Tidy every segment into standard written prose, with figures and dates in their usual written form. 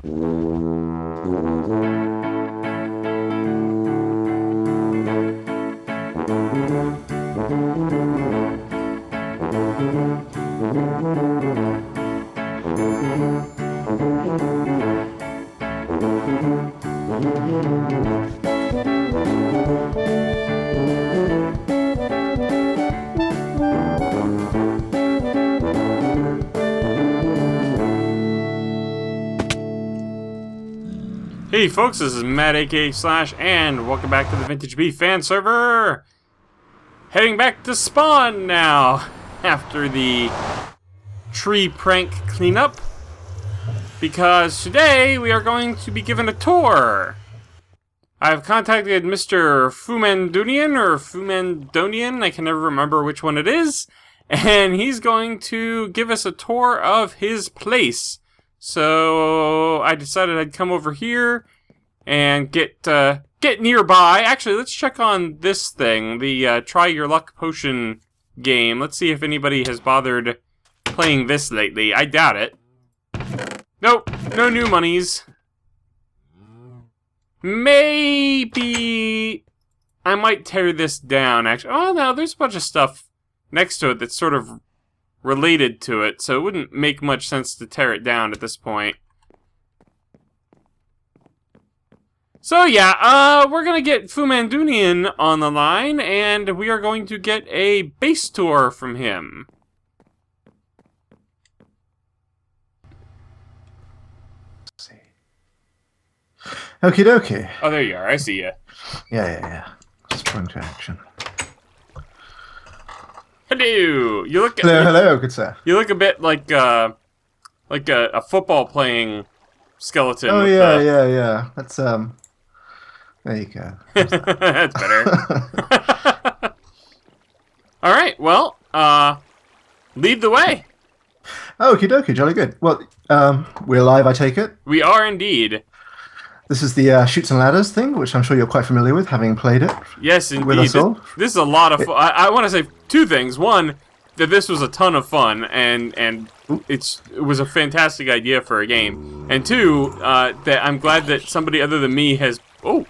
Hey folks, this is Matt aka Slash, and welcome back to the VintageBeef Fan Server! Heading back to spawn now, after the tree prank cleanup, because today we are going to be given a tour. I've contacted Mr. Foomandoonian, or Foomandoonian, I can never remember which one it is, and he's going to give us a tour of his place. So I decided I'd come over here and get nearby. Actually, let's check on this thing, the Try Your Luck Potion game. Let's see if anybody has bothered playing this lately. I doubt it. Nope, no new monies. Maybe I might tear this down, actually. Oh, no, there's a bunch of stuff next to it that's sort of related to it, so it wouldn't make much sense to tear it down at this point. So yeah, we're gonna get Foomandoonian on the line, and we are going to get a base tour from him. Let's see. Okie dokie. Oh, there you are. I see you. Yeah. Sprung to action. Hello. You look. Hello, good sir. You look a bit like a football playing skeleton. Oh yeah. That's There you go. That's better. All right. Well, lead the way. Okie dokie, jolly good. Well, we're live, I take it. We are indeed. This is the Chutes and Ladders thing, which I'm sure you're quite familiar with, having played it. Yes, indeed. With us all. This is a lot of fun. I want to say two things. One, that this was a ton of fun, and it was a fantastic idea for a game. And two, that I'm glad that somebody other than me has... Oh,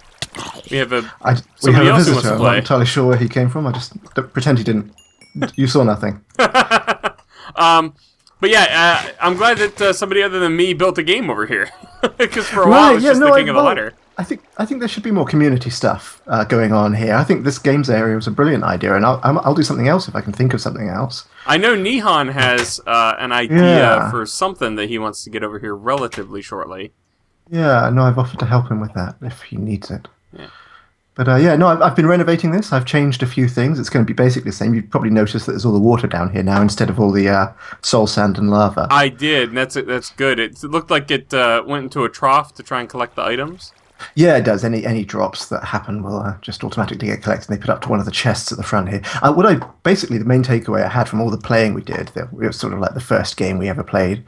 we have somebody else who wants to play. I'm not entirely sure where he came from. I just pretend he didn't. You saw nothing. But yeah, I'm glad that somebody other than me built a game over here. Because for a while I was just thinking of a letter. I think there should be more community stuff going on here. I think this games area was a brilliant idea, and I'll do something else if I can think of something else. I know Nihon has an idea for something that he wants to get over here relatively shortly. Yeah, no, I've offered to help him with that if he needs it. Yeah. But I've been renovating this. I've changed a few things. It's going to be basically the same. You've probably noticed that there's all the water down here now instead of all the soul sand and lava. I did, and that's good. It looked like it went into a trough to try and collect the items. Yeah, it does. Any drops that happen will just automatically get collected, and they put up to one of the chests at the front here. Basically, the main takeaway I had from all the playing we did, it was sort of like the first game we ever played,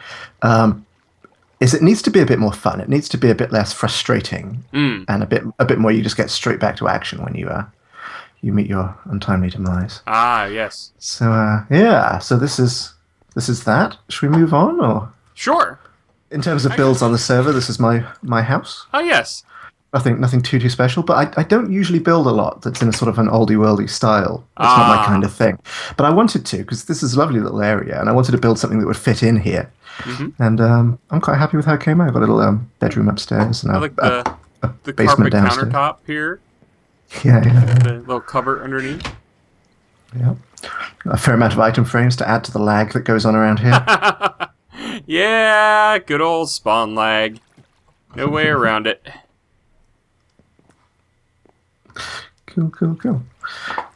is it needs to be a bit more fun. It needs to be a bit less frustrating, and a bit more. You just get straight back to action when you meet your untimely demise. Ah, yes. So yeah. So this is that. Should we move on, or sure? In terms of builds on the server, this is my house. Oh yes. Nothing too special, but I don't usually build a lot that's in a sort of an oldie-worldy style. That's not my kind of thing. But I wanted to, because this is a lovely little area, and I wanted to build something that would fit in here. Mm-hmm. And I'm quite happy with how it came out. I've got a little bedroom upstairs and I like the basement carpet downstairs. countertop here. Yeah. The little cupboard underneath. Yeah. A fair amount of item frames to add to the lag that goes on around here. Yeah, good old spawn lag. No way around it. Cool.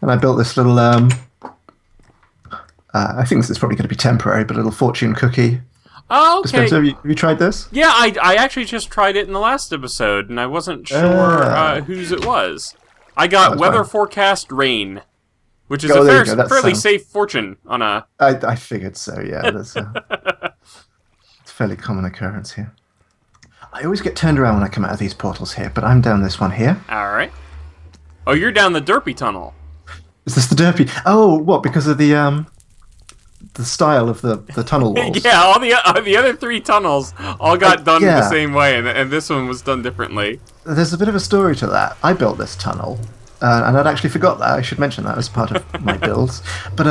And I built this little, I think this is probably going to be temporary, but a little fortune cookie. Oh, okay. Dispenser. Have you tried this? Yeah, I actually just tried it in the last episode, and I wasn't sure whose it was. I got weather forecast rain, which is a fairly safe fortune on a... I figured so, yeah. It's a fairly common occurrence here. I always get turned around when I come out of these portals here, but I'm down this one here. All right. Oh, you're down the derpy tunnel. Is this the derpy? Oh, what? Because of the the style of the tunnel walls. Yeah, all the other 3 tunnels all got done the same way, and this one was done differently. There's a bit of a story to that. I built this tunnel, and I'd actually forgot that. I should mention that as part of my builds. But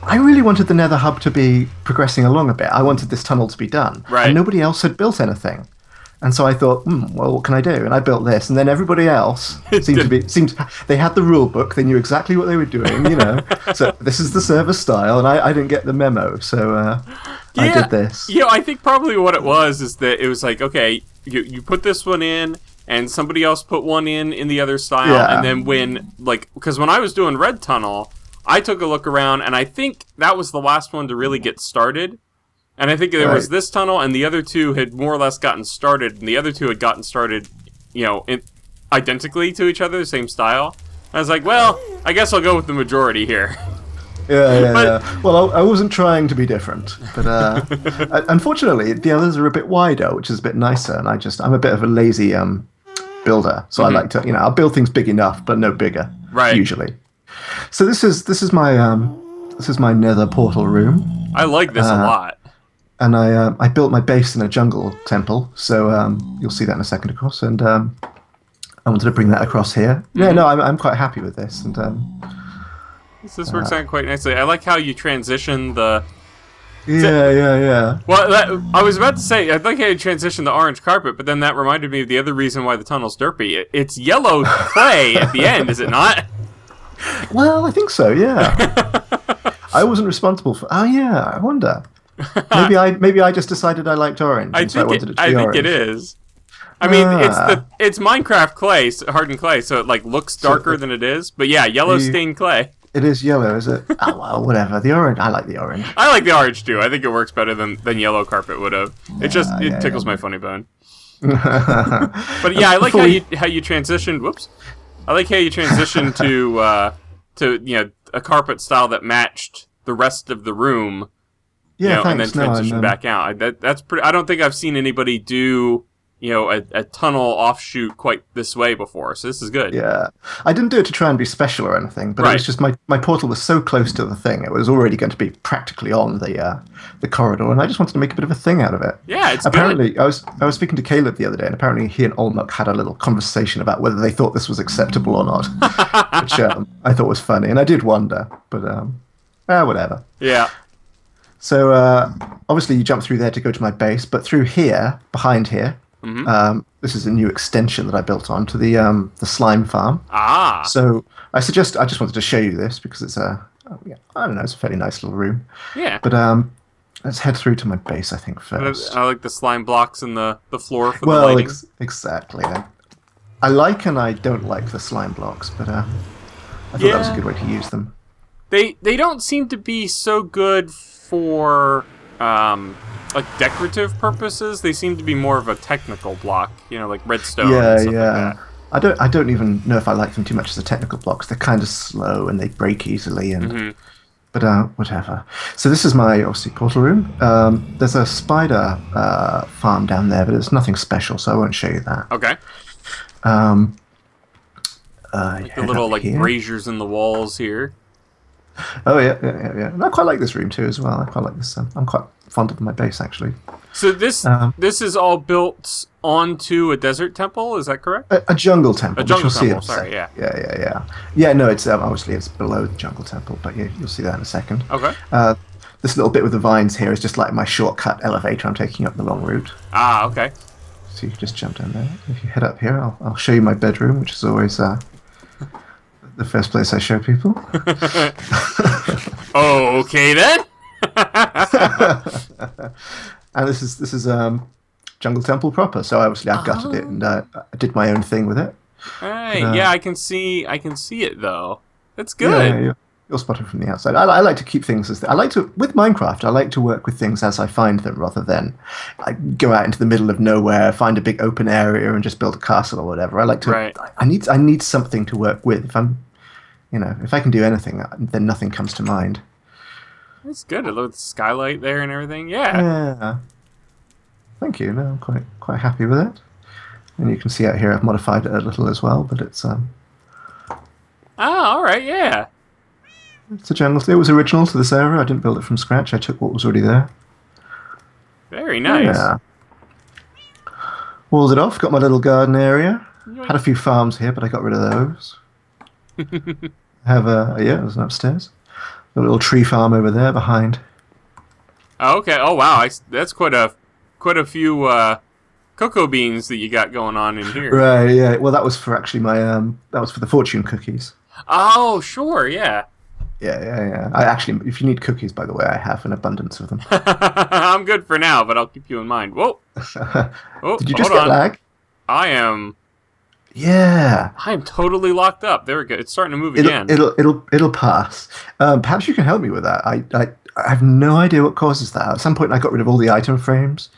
I really wanted the Nether hub to be progressing along a bit. I wanted this tunnel to be done. Right. And nobody else had built anything. And so I thought, well, what can I do? And I built this, and then everybody else seemed they had the rule book. They knew exactly what they were doing, you know. So this is the server style, and I didn't get the memo, so I did this. You know, I think probably what it was is that it was like, okay, you put this one in, and somebody else put one in the other style, and then because when I was doing Red Tunnel, I took a look around, and I think that was the last one to really get started. And I think there was this tunnel, and the other 2 had more or less gotten started, and the other 2 had gotten started, you know, identically to each other, the same style. I was like, well, I guess I'll go with the majority here. Yeah. Well, I wasn't trying to be different, but unfortunately, the others are a bit wider, which is a bit nicer, and I'm a bit of a lazy builder, so I like to, you know, I'll build things big enough, but no bigger, usually. So this is my Nether Portal room. I like this a lot. And I built my base in a jungle temple, so you'll see that in a second, of course. And I wanted to bring that across here. Yeah, no, I'm quite happy with this. And this works out quite nicely. I like how you transition the. Yeah. Well, I was about to say I like how you transition the orange carpet, but then that reminded me of the other reason why the tunnel's derpy. It's yellow clay at the end, is it not? Well, I think so. Yeah. I wasn't responsible for. Oh yeah, I wonder. Maybe I just decided I liked orange. I think it is. I mean, it's Minecraft clay, hardened clay, so it like looks darker than it is. But yeah, yellow stained clay. It is yellow, is it? Oh well, whatever. The orange. I like the orange. I like the orange too. I think it works better than yellow carpet would have. It tickles my funny bone. But yeah, I like how you transitioned. Whoops. I like how you transitioned to you know, a carpet style that matched the rest of the room. Yeah, you know, thanks. And then transition back out. That's pretty. I don't think I've seen anybody do, you know, a tunnel offshoot quite this way before. So this is good. Yeah, I didn't do it to try and be special or anything, but it was just my portal was so close to the thing; it was already going to be practically on the corridor, and I just wanted to make a bit of a thing out of it. Yeah, it's apparently good. I was speaking to Caleb the other day, and apparently he and Olmuk had a little conversation about whether they thought this was acceptable or not, which I thought was funny, and I did wonder, but whatever. Yeah. So obviously you jump through there to go to my base, but through here, behind here, this is a new extension that I built on to the slime farm. Ah. So I just wanted to show you this because it's I don't know, it's a fairly nice little room. Yeah. But let's head through to my base, I think, first. I like the slime blocks in the floor for the lighting. Well, exactly. I like and I don't like the slime blocks, but I thought that was a good way to use them. They don't seem to be so good for like decorative purposes. They seem to be more of a technical block, you know, like redstone and stuff like that. I don't even know if I like them too much as a technical blocks. They're kind of slow and they break easily, and but whatever. So this is my obviously portal room. There's a spider farm down there, but it's nothing special, so I won't show you that. Okay. Like the little like braziers in the walls here. Oh yeah. And I quite like this room too as well. I quite like this. I'm quite fond of my base actually. So this is all built onto a desert temple. Is that correct? A jungle temple. A jungle temple. Sorry, yeah. Yeah. No, it's obviously it's below the jungle temple, but you'll see that in a second. Okay. This little bit with the vines here is just like my shortcut elevator. I'm taking up the long route. Ah, okay. So you can just jump down there. If you head up here, I'll show you my bedroom, which is always the first place I show people. Oh, okay then. And this is Jungle Temple proper. So obviously I've gutted it and I did my own thing with it. Hey, yeah, I can see it though. That's good. Yeah, you'll spot it from the outside. I like to keep things as I like to with Minecraft. I like to work with things as I find them, rather than I go out into the middle of nowhere, find a big open area, and just build a castle or whatever. I like to. Right. I need something to work with. If I can do anything, then nothing comes to mind. That's good. A little skylight there and everything. Yeah. Yeah. Thank you. No, I'm quite happy with it. And you can see out here I've modified it a little as well, but it's all right. Yeah. It's a jungle. It was original to this area. I didn't build it from scratch. I took what was already there. Very nice. Yeah. Walled it off. Got my little garden area. Yoink. Had a few farms here, but I got rid of those. Have a there's an upstairs. A little tree farm over there behind. Oh, okay. Oh wow, that's quite a few cocoa beans that you got going on in here. Right. Yeah. Well, that was for actually my that was for the fortune cookies. Oh, sure. Yeah. Yeah. I actually, if you need cookies, by the way, I have an abundance of them. I'm good for now, but I'll keep you in mind. Whoa. Oh, Did you just get lag? I am totally locked up. There we go. It's starting to move again. It'll pass. Perhaps you can help me with that. I have no idea what causes that. At some point, I got rid of all the item frames.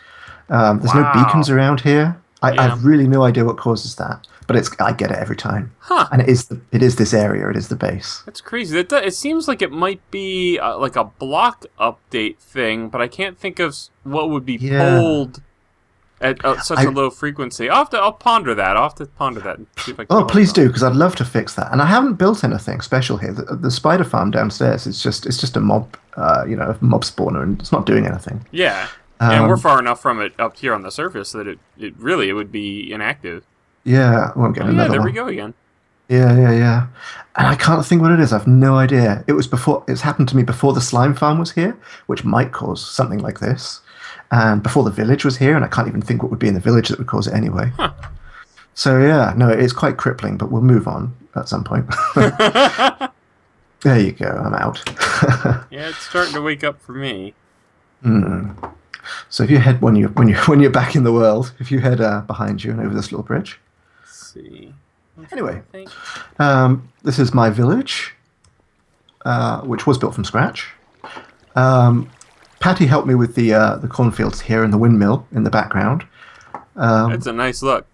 There's no beacons around here. I have really no idea what causes that. But I get it every time. Huh. And it is this area. It is the base. That's crazy. It seems like it might be like a block update thing, but I can't think of what would be pulled at such a low frequency. I'll ponder that. I'll have to ponder that and see if I can. Oh, please do, because I'd love to fix that. And I haven't built anything special here. The spider farm downstairs is just a mob, a mob spawner, and it's not doing anything. Yeah. And we're far enough from it up here on the surface that it would be inactive. Yeah, I won't get another one. There we go again. Yeah. And I can't think what it is. I've no idea. It's happened to me before the slime farm was here, which might cause something like this. And before the village was here, and I can't even think what would be in the village that would cause it anyway. Huh. So yeah, no, it's quite crippling, but we'll move on at some point. There you go. I'm out. Yeah, it's starting to wake up for me. So if you head when you're back in the world, if you head behind you and over this little bridge. Let's see. Anyway, this is my village, which was built from scratch. Patty helped me with the cornfields here and the windmill in the background. That's a nice look.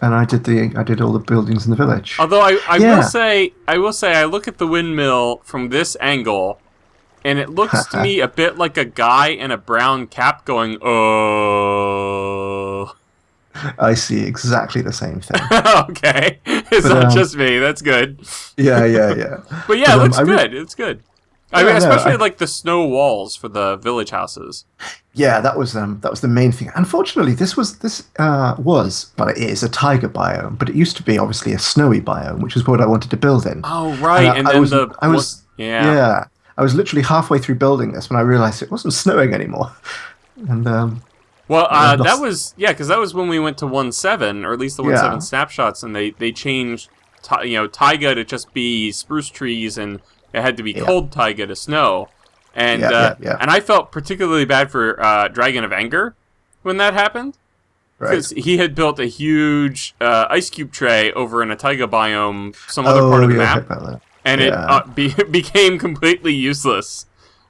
And I did all the buildings in the village. Although I will say I look at the windmill from this angle, and it looks to me a bit like a guy in a brown cap going, "Oh." I see exactly the same thing. Okay, it's not just me. That's good. Yeah. But yeah, it looks good. It's good. I mean, especially like the snow walls for the village houses. Yeah, that was the main thing. Unfortunately, this was well, it is a taiga biome, but it used to be obviously a snowy biome, which is what I wanted to build in. Oh right, and then I was literally halfway through building this when I realized it wasn't snowing anymore, and that was because that was when we went to 1.7, or at least the 1.7 snapshots, and they changed taiga to just be spruce trees, and it had to be cold taiga to snow, and and I felt particularly bad for Dragon of Anger when that happened, because he had built a huge ice cube tray over in a taiga biome, some other part of the map, and it became completely useless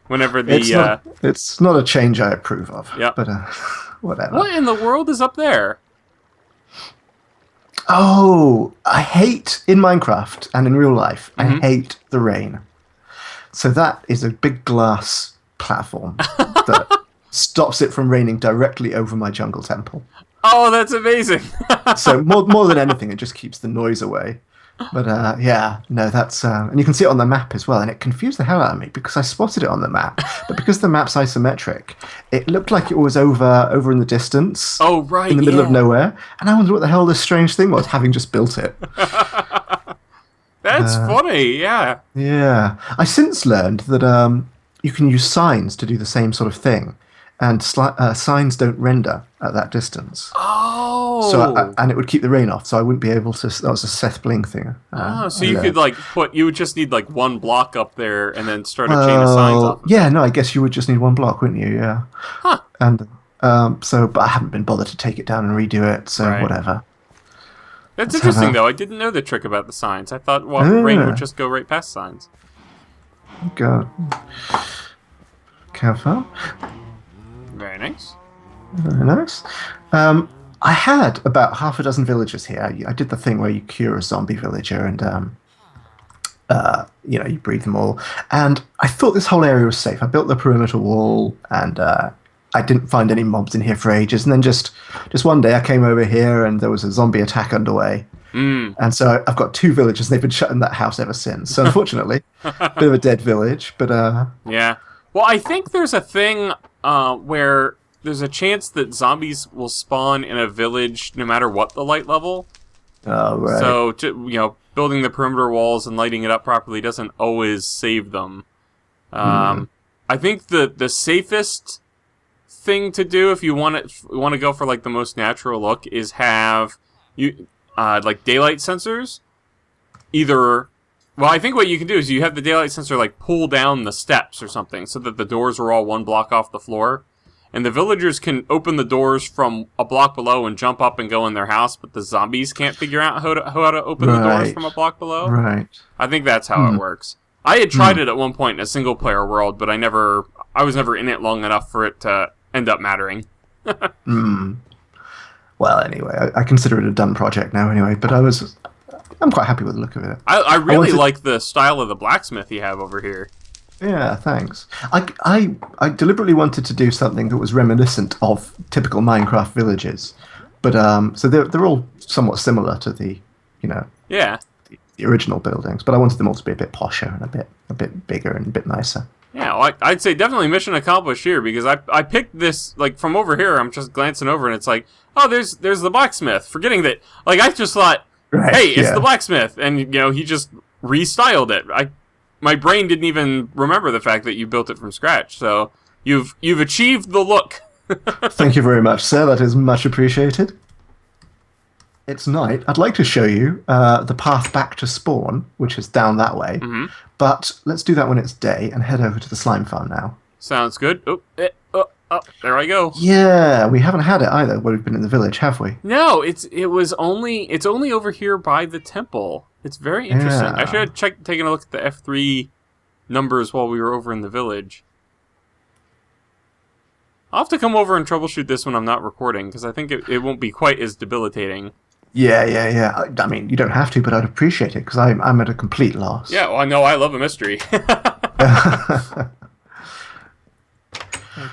whenever the it's not a change I approve of. Yeah, but whatever. What in the world is up there? Oh, I hate in Minecraft and in real life. I hate the rain. So that is a big glass platform that stops it from raining directly over my jungle temple. Oh, that's amazing. So more than anything, it just keeps the noise away. But that's and you can see it on the map as well, and it confused the hell out of me because I spotted it on the map, but because the map's isometric, it looked like it was over in the distance. Oh right, in the middle of nowhere, and I wondered what the hell this strange thing was, having just built it. That's funny, yeah. Yeah, I since learned that you can use signs to do the same sort of thing, and signs don't render at that distance. Oh. So and it would keep the rain off, so I wouldn't be able to. That was a Seth Bling thing. So you could you would just need like one block up there, and then start a chain of signs off. Yeah, no, I guess you would just need one block, wouldn't you? Yeah. Huh. And but I haven't been bothered to take it down and redo it, so whatever. That's interesting, though. I didn't know the trick about the signs. I thought rain would just go right past signs. Go. Careful. Very nice. Very nice. I had about half a dozen villagers here. I did the thing where you cure a zombie villager and, you breed them all. And I thought this whole area was safe. I built the perimeter wall, and I didn't find any mobs in here for ages. And then just one day I came over here and there was a zombie attack underway. And so I've got 2 villagers. They've been shut in that house ever since. So unfortunately, bit of a dead village. But yeah. Well, I think there's a thing where there's a chance that zombies will spawn in a village no matter what the light level. Oh, right. So, building the perimeter walls and lighting it up properly doesn't always save them. I think the safest thing to do if you want to go for like the most natural look is have like daylight sensors. I think what you can do is you have the daylight sensor like pull down the steps or something so that the doors are all 1 block off the floor. And the villagers can open the doors from a block below and jump up and go in their house, but the zombies can't figure out how to open the doors from a block below. Right. I think that's how it works. I had tried it at one point in a single-player world, but I was never in it long enough for it to end up mattering. Well, anyway, I consider it a done project now anyway, but I'm quite happy with the look of it. I really like the style of the blacksmith you have over here. Yeah, thanks. I deliberately wanted to do something that was reminiscent of typical Minecraft villages, but so they're all somewhat similar to the the original buildings, but I wanted them all to be a bit posher and a bit bigger and a bit nicer. Yeah, well, I'd say definitely mission accomplished here because I picked this like from over here. I'm just glancing over and it's like, oh, there's the blacksmith. Forgetting that, like I just thought, hey, it's the blacksmith, and he just restyled it. My brain didn't even remember the fact that you built it from scratch. So you've achieved the look. Thank you very much, sir. That is much appreciated. It's night. I'd like to show you the path back to spawn, which is down that way. But let's do that when it's day and head over to the slime farm now. Sounds good. Oh, there I go. Yeah, we haven't had it either when we've been in the village, have we? No, it's only over here by the temple. It's very interesting. Yeah. I should have taken a look at the F3 numbers while we were over in the village. I'll have to come over and troubleshoot this when I'm not recording, because I think it won't be quite as debilitating. Yeah. I mean, you don't have to, but I'd appreciate it, because I'm at a complete loss. Yeah, well, I know. I love a mystery.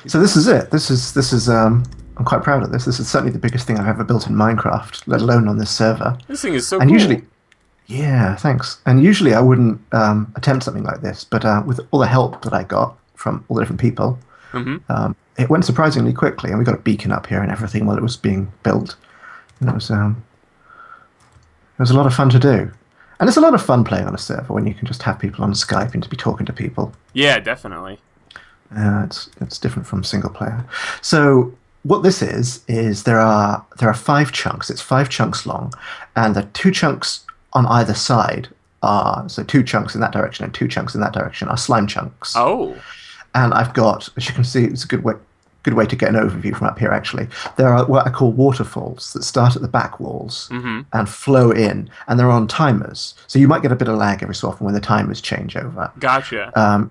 So this is it. This is I'm quite proud of this. This is certainly the biggest thing I've ever built in Minecraft, let alone on this server. This thing is so and cool. Usually, yeah, thanks. And usually I wouldn't attempt something like this, but with all the help that I got from all the different people, it went surprisingly quickly, and we got a beacon up here and everything while it was being built. And it was a lot of fun to do. And it's a lot of fun playing on a server when you can just have people on Skype and to be talking to people. Yeah, definitely. It's different from single player. So what this is there are 5 chunks. It's 5 chunks long, and the 2 chunks on either side are 2 chunks in that direction and 2 chunks in that direction are slime chunks. Oh. And I've got, as you can see, it's a good way to get an overview from up here. Actually, there are what I call waterfalls that start at the back walls and flow in, and they're on timers. So you might get a bit of lag every so often when the timers change over. Gotcha.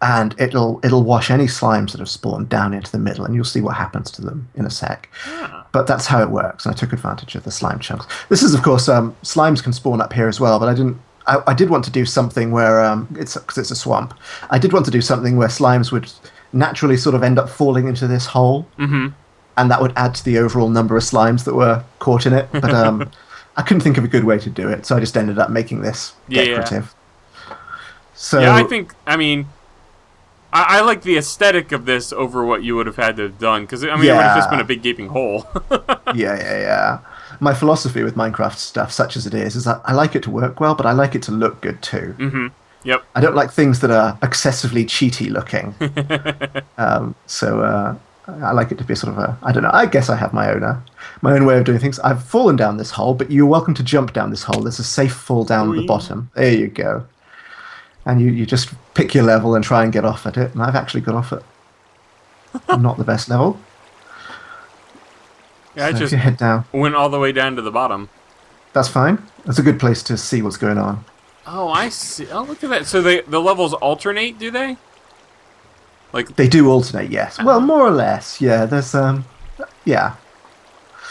And it'll wash any slimes that have spawned down into the middle, and you'll see what happens to them in a sec. Yeah. But that's how it works, and I took advantage of the slime chunks. This is, of course, slimes can spawn up here as well, but I did want to do something where because it's a swamp. I did want to do something where slimes would naturally sort of end up falling into this hole, and that would add to the overall number of slimes that were caught in it. But I couldn't think of a good way to do it, so I just ended up making this decorative. Yeah. So yeah, I like the aesthetic of this over what you would have had to have done, because it would have just been a big gaping hole. Yeah. My philosophy with Minecraft stuff, such as it is that I like it to work well, but I like it to look good too. Yep. I don't like things that are excessively cheaty looking. So I like it to be sort of I don't know, I guess I have my own way of doing things. I've fallen down this hole, but you're welcome to jump down this hole. There's a safe fall down the bottom. There you go. And you just pick your level and try and get off at it. And I've actually got off at not the best level. Yeah, so I just if you head down, went all the way down to the bottom. That's fine. That's a good place to see what's going on. Oh, I see. Oh, look at that. So the levels alternate, do they? Like they do alternate, yes. Well, more or less, yeah. There's yeah.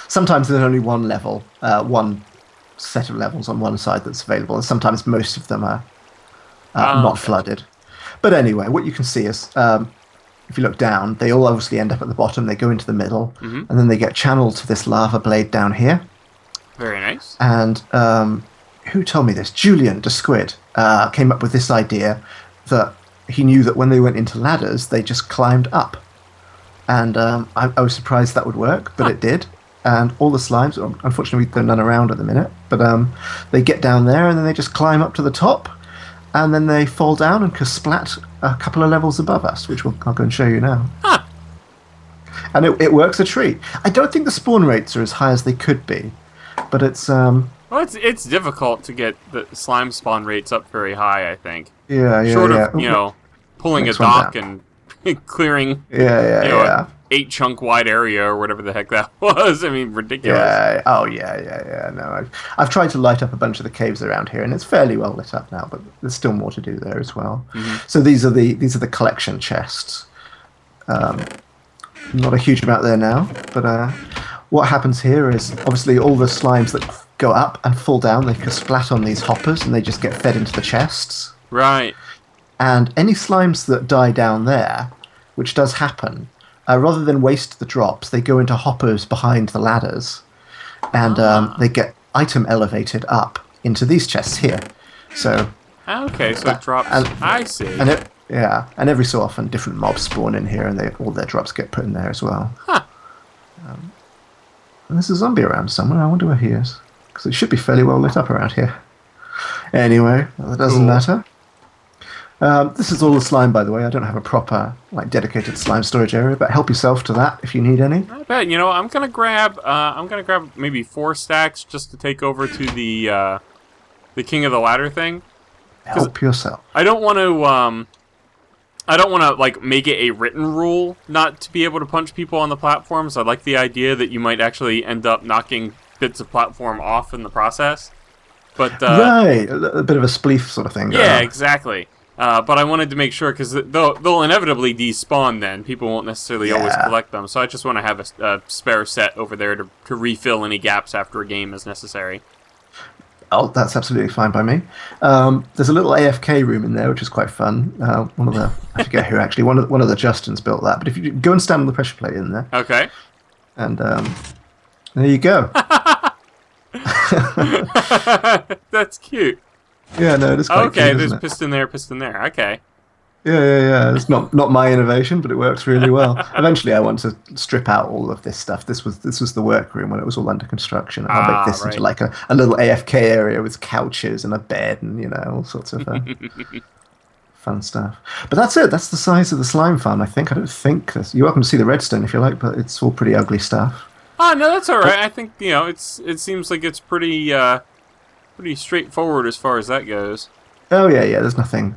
Sometimes there's only one level, one set of levels on one side that's available, and sometimes most of them are not flooded. But anyway, what you can see is, if you look down, they all obviously end up at the bottom. They go into the middle, and then they get channeled to this lava blade down here. Very nice. And who told me this? Julian de Squid came up with this idea that he knew that when they went into ladders, they just climbed up. And I was surprised that would work, but it did. And all the slimes, unfortunately, there are none around at the minute, but they get down there and then they just climb up to the top, and then they fall down and splat a couple of levels above us, which I'll go and show you now. Huh. And it works a treat. I don't think the spawn rates are as high as they could be, but it's... Well, it's difficult to get the slime spawn rates up very high, I think. Yeah. Short of, pulling a dock and clearing Yeah. 8-chunk wide area or whatever the heck that was. I mean, ridiculous. Yeah. No, I've tried to light up a bunch of the caves around here, and it's fairly well lit up now, but there's still more to do there as well. Mm-hmm. So these are the collection chests. Not a huge amount there now, but what happens here is obviously all the slimes that go up and fall down, they can splat on these hoppers, and they just get fed into the chests. Right. And any slimes that die down there, which does happen, rather than waste the drops, they go into hoppers behind the ladders, and they get item elevated up into these chests here. So okay, so it drops. I see. And every so often, different mobs spawn in here, and all their drops get put in there as well. Huh. And there's a zombie around somewhere. I wonder where he is, because it should be fairly well lit up around here. Anyway, that doesn't matter. This is all the slime, by the way. I don't have a proper, dedicated slime storage area, but help yourself to that if you need any. I bet. I'm gonna grab maybe 4 stacks just to take over to the King of the Ladder thing. Help yourself. I don't want to make it a written rule not to be able to punch people on the platforms. I like the idea that you might actually end up knocking bits of platform off in the process. But right, a bit of a spleef sort of thing. Yeah, exactly. But I wanted to make sure, because they'll inevitably despawn then. People won't necessarily always collect them. So I just want to have a spare set over there to refill any gaps after a game as necessary. Oh, that's absolutely fine by me. There's a little AFK room in there, which is quite fun. I forget who actually, one of the Justins built that. But if you go and stand on the pressure plate in there. Okay. And there you go. That's cute. Yeah, no, it is quite cute, there's isn't it? piston there. Okay. Yeah. It's not my innovation, but it works really well. Eventually, I want to strip out all of this stuff. This was the workroom when it was all under construction. And I'll make this into like a little AFK area with couches and a bed and all sorts of fun stuff. But that's it. That's the size of the slime farm. I think. I don't think you're welcome to see the redstone if you like, but it's all pretty ugly stuff. Oh no, that's all right. I think it seems like it's pretty straightforward as far as that goes. Oh yeah. There's nothing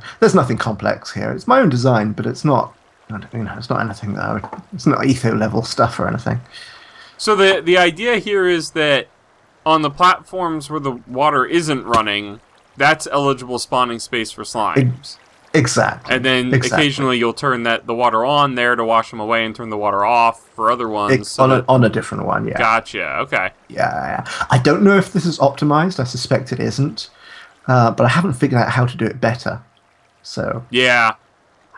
complex here. It's my own design, but it's not. It's not anything that it's not etho level stuff or anything. So the idea here is that on the platforms where the water isn't running, that's eligible spawning space for slimes. Exactly. And then occasionally you'll turn the water on there to wash them away and turn the water off for other ones. On a different one, yeah. Gotcha, okay. Yeah. I don't know if this is optimized. I suspect it isn't. But I haven't figured out how to do it better. So yeah.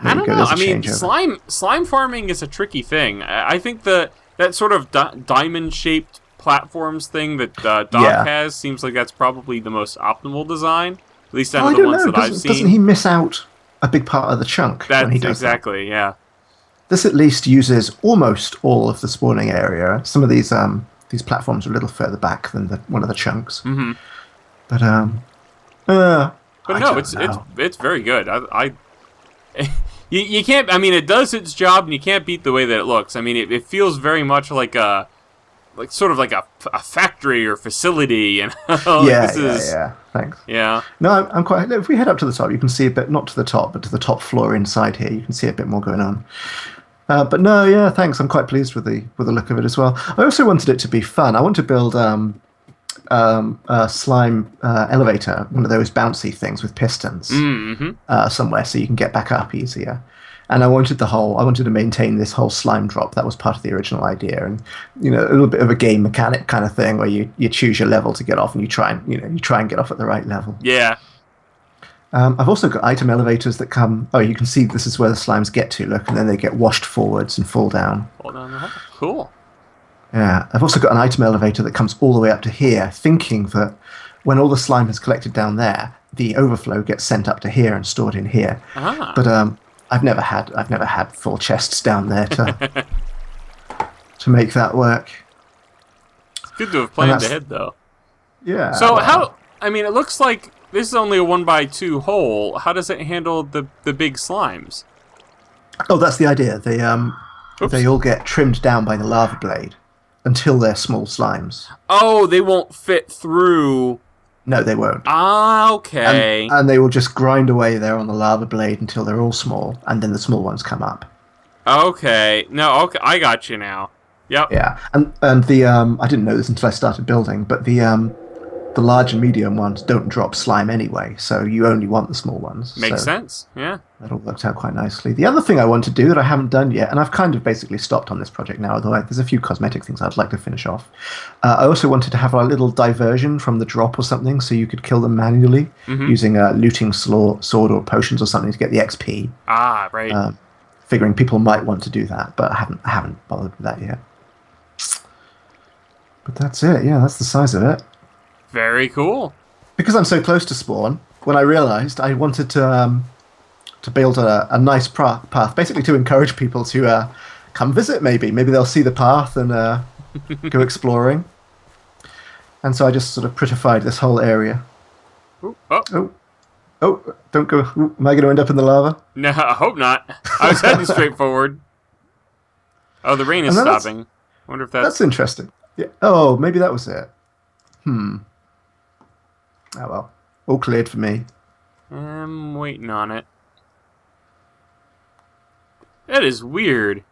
I don't know. I mean, slime farming is a tricky thing. I think that sort of diamond-shaped platforms thing that Doc has seems like that's probably the most optimal design. At least out of the ones that I've seen. Doesn't he miss out a big part of the chunk when he does exactly, that? Yeah. This at least uses almost all of the spawning area. Some of these platforms are a little further back than one of the chunks. Mm-hmm. But it's very good. You can't. I mean, it does its job, and you can't beat the way that it looks. I mean, it feels very much like a factory or facility. And yeah. Thanks. Yeah. No, I'm quite. If we head up to the top, you can see a bit. Not to the top, but to the top floor inside here. You can see a bit more going on. But no, yeah, thanks. I'm quite pleased with the look of it as well. I also wanted it to be fun. I want to build a slime elevator, one of those bouncy things with pistons, somewhere so you can get back up easier. And I wanted to maintain this whole slime drop. That was part of the original idea, and a little bit of a game mechanic kind of thing where you choose your level to get off, and you try and get off at the right level. Yeah. I've also got item elevators that come. Oh, you can see this is where the slimes get to. Look, and then they get washed forwards and fall down. Cool. Yeah, I've also got an item elevator that comes all the way up to here, thinking that when all the slime has collected down there, the overflow gets sent up to here and stored in here. Ah. But I've never had full chests down there to make that work. It's good to have planned ahead, though. Yeah. So how? I mean, it looks like this is only a 1x2 hole. How does it handle the big slimes? Oh, that's the idea. They all get trimmed down by the lava blade until they're small slimes. Oh, they won't fit through. No, they won't. Ah, okay. And they will just grind away there on the lava blade until they're all small, and then the small ones come up. Okay. No, okay, I got you now. Yep. Yeah, and the I didn't know this until I started building, but the large and medium ones don't drop slime anyway, so you only want the small ones. Makes sense. Yeah. That all worked out quite nicely. The other thing I want to do that I haven't done yet, and I've kind of basically stopped on this project now, although there's a few cosmetic things I'd like to finish off. I also wanted to have a little diversion from the drop or something, so you could kill them manually using a looting sword or potions or something to get the XP. Ah, right. Figuring people might want to do that, but I haven't bothered with that yet. But that's it. Yeah, that's the size of it. Very cool. Because I'm so close to spawn, when I realised I wanted to build a nice path, basically to encourage people to come visit. Maybe they'll see the path and go exploring. And so I just sort of prettified this whole area. Ooh, Oh! Don't go! Ooh, am I going to end up in the lava? No, I hope not. I was heading straight forward. Oh, the rain is stopping. I wonder if that's interesting. Yeah. Oh, maybe that was it. Oh well, all cleared for me. I'm waiting on it. That is weird.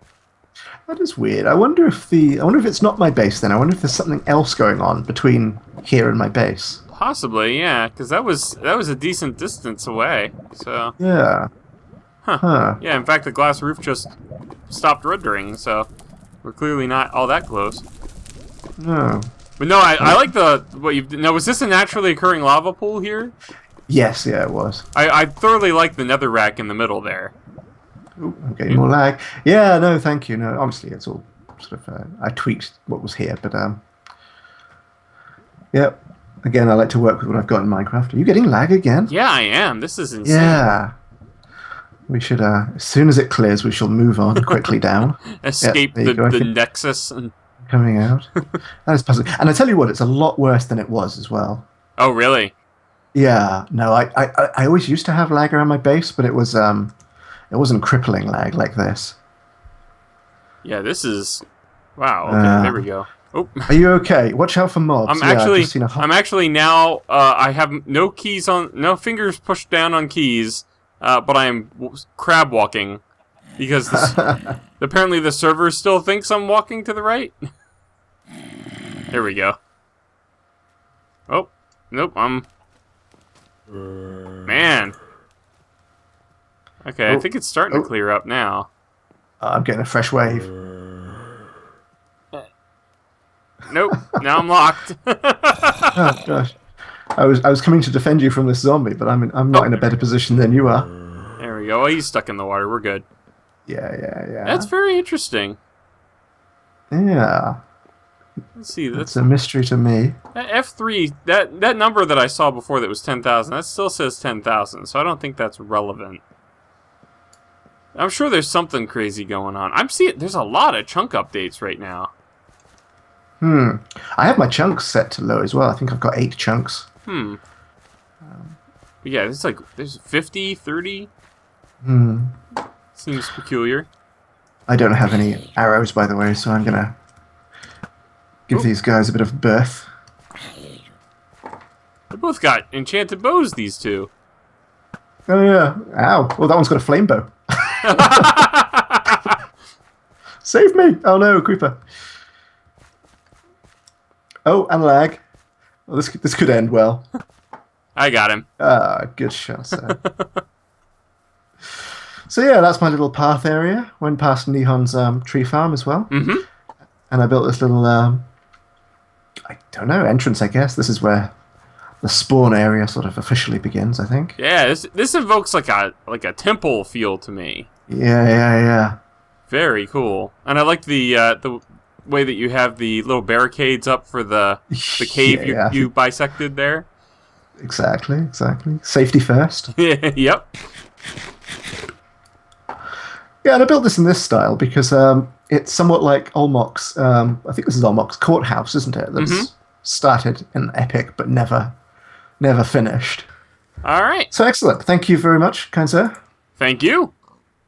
That is weird. I wonder if it's not my base then. I wonder if there's something else going on between here and my base. Possibly, yeah, because that was a decent distance away. So yeah. Huh. Yeah, in fact, the glass roof just stopped rendering, so we're clearly not all that close. No. But no, I like what you've... Now, was this a naturally occurring lava pool here? Yes, yeah, it was. I thoroughly like the nether rack in the middle there. Ooh, I'm getting more lag. Yeah, no, thank you. No, obviously it's all sort of... I tweaked what was here, but... yeah, again, I like to work with what I've got in Minecraft. Are you getting lag again? Yeah, I am. This is insane. Yeah. We should, as soon as it clears, we shall move on quickly down. Escape the nexus and... Coming out. That is puzzling. And I tell you what, it's a lot worse than it was as well. Oh, really? Yeah. No, I always used to have lag around my base, but it wasn't crippling lag like this. Yeah, this is... Wow, okay, there we go. Oh. Are you okay? Watch out for mobs. I'm actually now, I have no keys on... No fingers pushed down on keys, but I am crab walking. Because apparently the server still thinks I'm walking to the right. There we go. Oh, nope, Man. Okay, I think it's starting to clear up now. I'm getting a fresh wave. Nope, now I'm locked. Oh, gosh. I was coming to defend you from this zombie, but I'm not in a better position than you are. There we go. Oh, he's stuck in the water. We're good. Yeah. That's very interesting. Yeah. Let's see. That's a mystery to me. That F3, that number that I saw before that was 10,000, that still says 10,000, so I don't think that's relevant. I'm sure there's something crazy going on. I'm seeing there's a lot of chunk updates right now. I have my chunks set to low as well. I think I've got 8 chunks. But yeah, it's like there's 50, 30. Seems peculiar. I don't have any arrows, by the way, so I'm gonna give these guys a bit of birth. They both got enchanted bows, these two. Oh yeah. Ow. Well, that one's got a flame bow. Save me! Oh no, creeper. Oh, and lag. Well, this could end well. I got him. Good shot, sir. So yeah, that's my little path area. Went past Nihon's tree farm as well. And I built this little, I don't know, entrance, I guess. This is where the spawn area sort of officially begins, I think. Yeah, this invokes like a temple feel to me. Yeah. Very cool. And I like the way that you have the little barricades up for the cave you bisected there. Exactly. Safety first. Yep. Yeah, and I built this in this style because it's somewhat like Olmoc's, I think this is Olmoc's courthouse, isn't it? That's started in Epic but never finished. All right. So excellent. Thank you very much, kind sir. Thank you.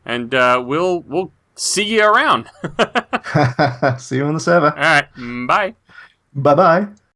And we'll see you around. See you on the server. All right. Bye. Bye-bye.